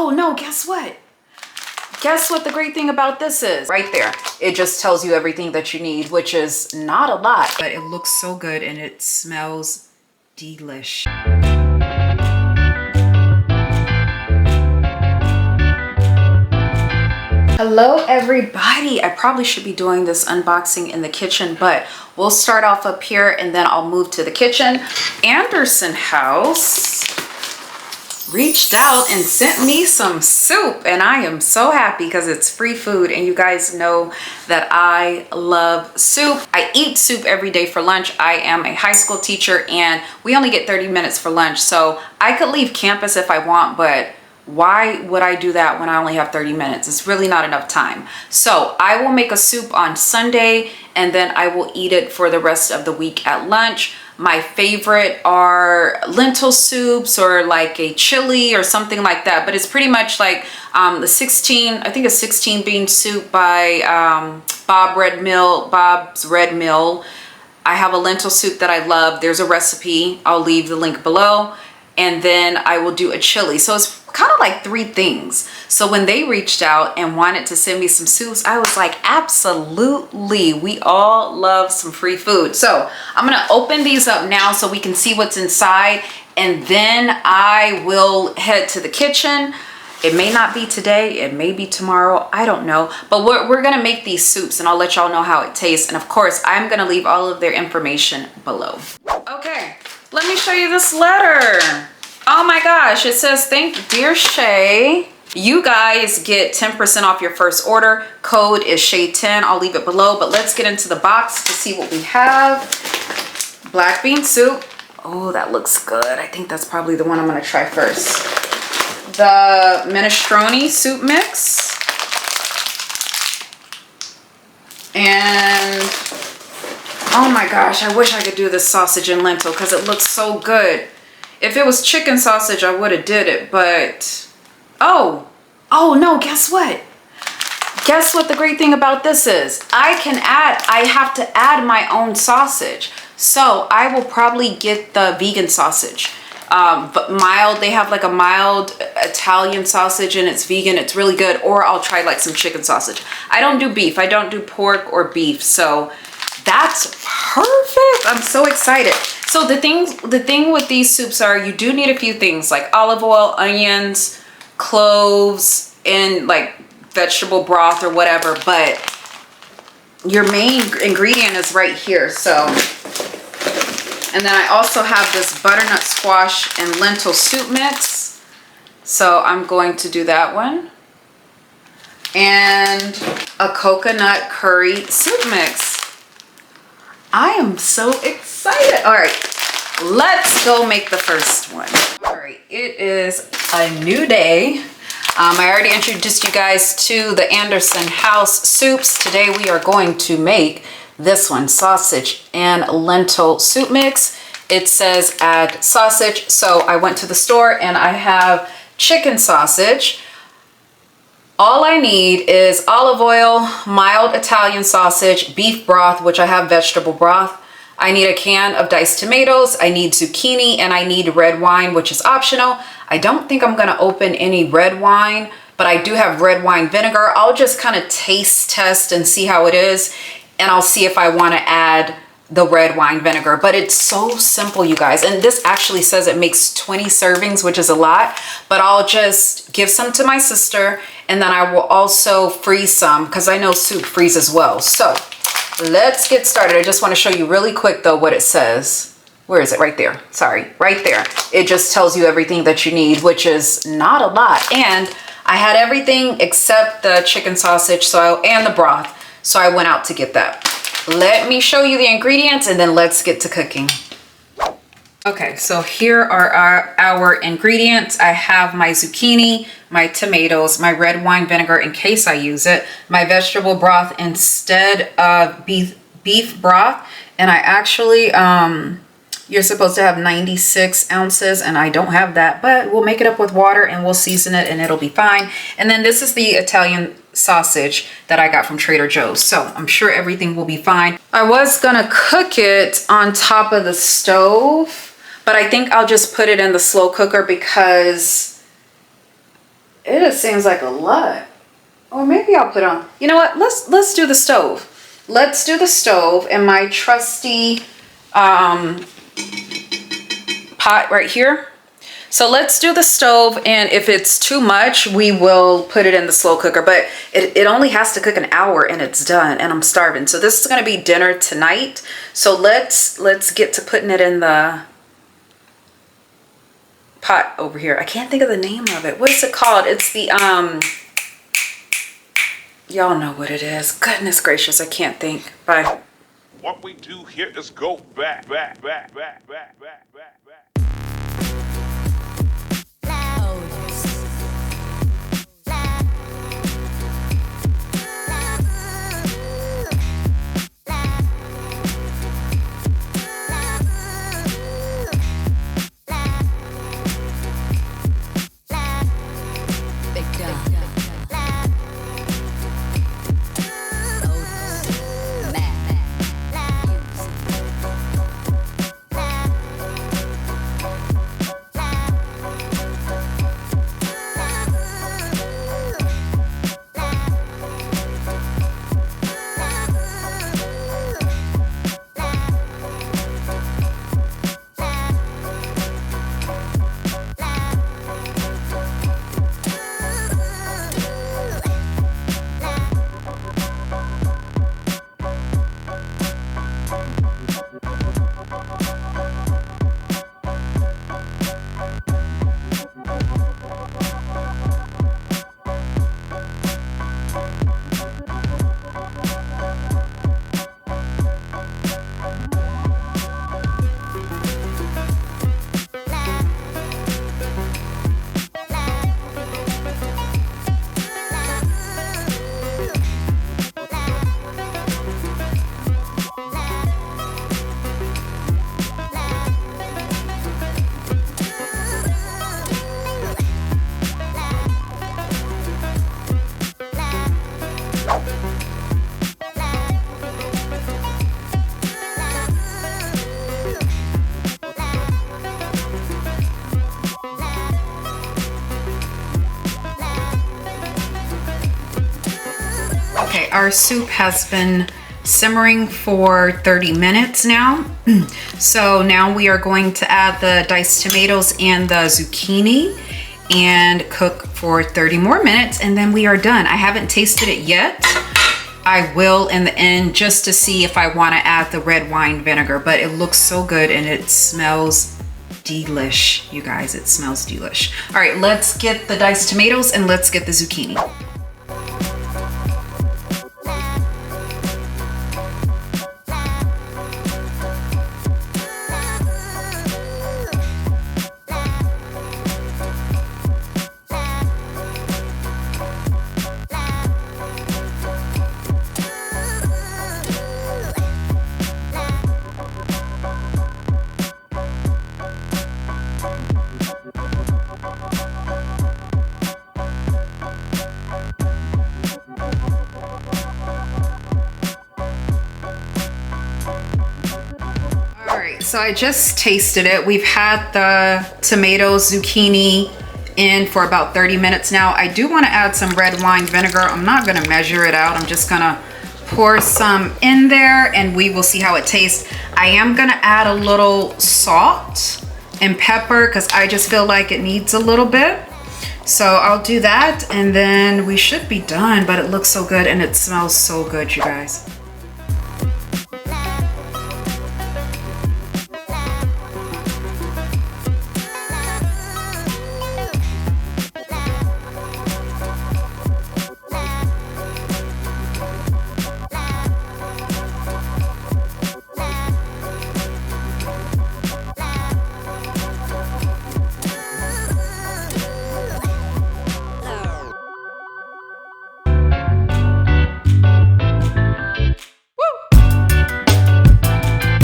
Oh no, guess what? Guess what the great thing about this is? Right there. It just tells you everything that you need, which is not a lot, but it looks so good and it smells delish. Hello everybody. I probably should be doing this unboxing in the kitchen, but we'll start off up here and then I'll move to the kitchen. Anderson House reached out and sent me some soup and I am so happy because it's free food, and you guys know that I love soup. I eat soup every day for lunch. I am a high school teacher and we only get 30 minutes for lunch, so I could leave campus if I want, but why would I do that when I only have 30 minutes? It's really not enough time. So I will make a soup on Sunday and then I will eat it for the rest of the week at lunch. My favorite are lentil soups or like a chili or something like that. But it's pretty much like I think a 16 bean soup by Bob's Red Mill. I have a lentil soup that I love. There's a recipe. I'll leave the link below. And then I will do a chili. So it's kind of like 3 things. So when they reached out and wanted to send me some soups, I was like, absolutely. We all love some free food. So I'm going to open these up now so we can see what's inside. And then I will head to the kitchen. It may not be today. It may be tomorrow. I don't know. But we're going to make these soups and I'll let y'all know how it tastes. And of course, I'm going to leave all of their information below. Okay, let me show you this letter. Oh my gosh, it says, thank you, dear Shae. You guys get 10% off your first order. Code is Shae10. I'll leave it below, but let's get into the box to see what we have. Black bean soup. Oh, that looks good. I think that's probably the one I'm gonna try first. The minestrone soup mix. And, oh my gosh, I wish I could do this sausage and lentil because it looks so good. If it was chicken sausage, I would have did it, but oh no, guess what? Guess what the great thing about this is? I have to add my own sausage. So I will probably get the vegan sausage. But mild, they have like a mild Italian sausage and it's vegan. It's really good. Or I'll try like some chicken sausage. I don't do beef. I don't do pork or beef. So that's perfect. I'm so excited. So the thing with these soups are you do need a few things like olive oil, onions, cloves, and like vegetable broth or whatever, but your main ingredient is right here. So, and then I also have this butternut squash and lentil soup mix. So I'm going to do that one. And a coconut curry soup mix. I am so excited. All right, let's go make the first one. All right, it is a new day. I already introduced you guys to the Anderson House soups. Today we are going to make this one, sausage and lentil soup mix. It says add sausage. So I went to the store and I have chicken sausage. All I need is olive oil, mild Italian sausage, beef broth, which I have vegetable broth. I need a can of diced tomatoes. I need zucchini and I need red wine, which is optional. I don't think I'm gonna open any red wine, but I do have red wine vinegar. I'll just kind of taste test and see how it is. And I'll see if I wanna add the red wine vinegar, but it's so simple, you guys. And this actually says it makes 20 servings, which is a lot, but I'll just give some to my sister and then I will also freeze some because I know soup freezes well. So let's get started. I just want to show you really quick though what it says. Where is it? Right there. Sorry, right there. It just tells you everything that you need, which is not a lot. And I had everything except the chicken sausage and the broth. So I went out to get that. Let me show you the ingredients and then let's get to cooking. Okay, so here are our ingredients. I have my zucchini, my tomatoes, my red wine vinegar in case I use it, my vegetable broth instead of beef broth, and I actually, you're supposed to have 96 ounces and I don't have that, but we'll make it up with water and we'll season it and it'll be fine. And then this is the Italian sausage that I got from Trader Joe's. So I'm sure everything will be fine. I was gonna cook it on top of the stove, but I think I'll just put it in the slow cooker because It just seems like a lot. Or maybe I'll put on, you know what? Let's do the stove. Let's do the stove and my trusty pot right here. So let's do the stove, and if it's too much, we will put it in the slow cooker, but it only has to cook an hour and it's done, and I'm starving. So this is gonna be dinner tonight. So let's get to putting it in the pot over here. I can't think of the name of it. What is it called? It's the, y'all know what it is. Goodness gracious, I can't think. Bye. What we do here is go back. Okay, our soup has been simmering for 30 minutes now. So now we are going to add the diced tomatoes and the zucchini and cook for 30 more minutes, and then we are done. I haven't tasted it yet. I will in the end, just to see if I want to add the red wine vinegar, but it looks so good and it smells delish, you guys. It smells delish. All right, let's get the diced tomatoes and let's get the zucchini. So I just tasted it. We've had the tomatoes, zucchini in for about 30 minutes now. I do want to add some red wine vinegar. I'm not going to measure it out. I'm just going to pour some in there and we will see how it tastes. I am going to add a little salt and pepper because I just feel like it needs a little bit. So I'll do that and then we should be done, but it looks so good and it smells so good, you guys.